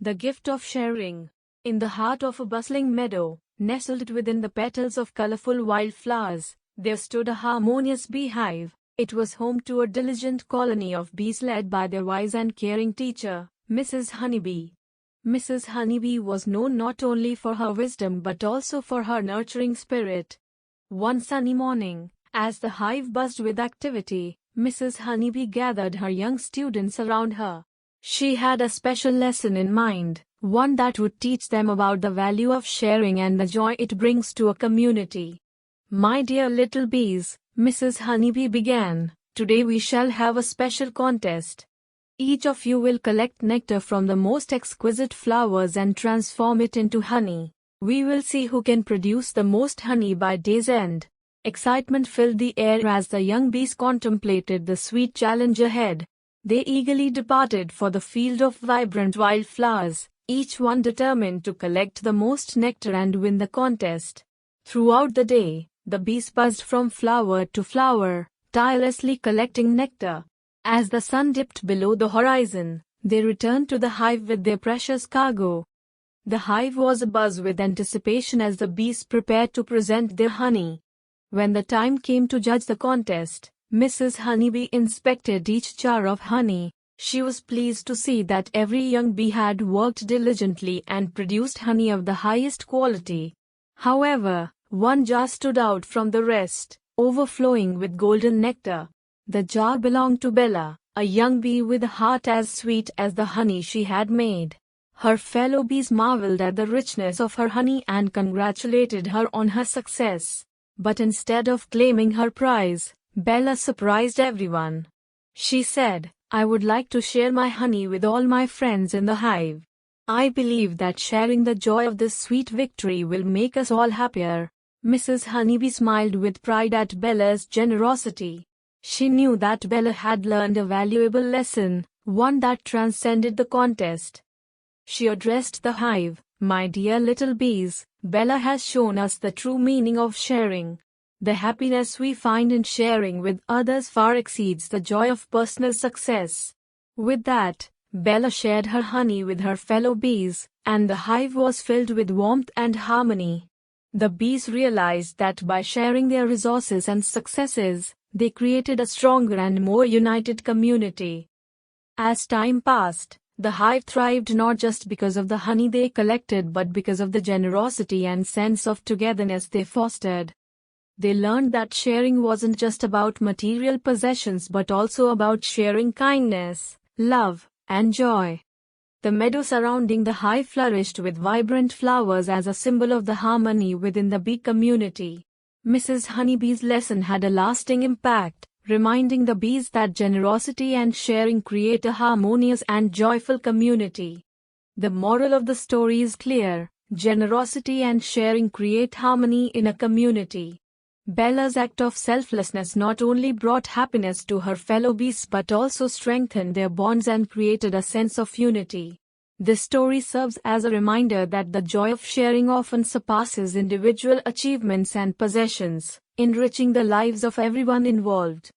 The gift of sharing. In the heart of a bustling meadow, nestled within the petals of colorful wildflowers, there stood a harmonious beehive. It was home to a diligent colony of bees led by their wise and caring teacher, Mrs. HoneyBee. Mrs. HoneyBee was known not only for her wisdom but also for her nurturing spirit. One sunny morning, as the hive buzzed with activity, Mrs. HoneyBee gathered her young students around her. She had a special lesson in mind, one that would teach them about the value of sharing and the joy it brings to a community. "My dear little bees," Mrs. HoneyBee began, "today we shall have a special contest. Each of you will collect nectar from the most exquisite flowers and transform it into honey. We will see who can produce the most honey by day's end." Excitement filled the air as the young bees contemplated the sweet challenge ahead. They eagerly departed for the field of vibrant wildflowers, each one determined to collect the most nectar and win the contest. Throughout the day, the bees buzzed from flower to flower, tirelessly collecting nectar. As the sun dipped below the horizon, they returned to the hive with their precious cargo. The hive was abuzz with anticipation as the bees prepared to present their honey. When the time came to judge the contest, Mrs. HoneyBee inspected each jar of honey. She was pleased to see that every young bee had worked diligently and produced honey of the highest quality. However, one jar stood out from the rest, overflowing with golden nectar. The jar belonged to Bella, a young bee with a heart as sweet as the honey she had made. Her fellow bees marveled at the richness of her honey and congratulated her on her success. But instead of claiming her prize, Bella surprised everyone. She said, "I would like to share my honey with all my friends in the hive. I believe that sharing the joy of this sweet victory will make us all happier." Mrs. HoneyBee smiled with pride at Bella's generosity. She knew that Bella had learned a valuable lesson, one that transcended the contest. She addressed the hive, "My dear little bees, Bella has shown us the true meaning of sharing. The happiness we find in sharing with others far exceeds the joy of personal success." With that, Bella shared her honey with her fellow bees, and the hive was filled with warmth and harmony. The bees realized that by sharing their resources and successes, they created a stronger and more united community. As time passed, the hive thrived not just because of the honey they collected but because of the generosity and sense of togetherness they fostered. They learned that sharing wasn't just about material possessions but also about sharing kindness, love, and joy. The meadow surrounding the hive flourished with vibrant flowers as a symbol of the harmony within the bee community. Mrs. HoneyBee's lesson had a lasting impact, reminding the bees that generosity and sharing create a harmonious and joyful community. The moral of the story is clear: generosity and sharing create harmony in a community. Bella's act of selflessness not only brought happiness to her fellow bees but also strengthened their bonds and created a sense of unity. This story serves as a reminder that the joy of sharing often surpasses individual achievements and possessions, enriching the lives of everyone involved.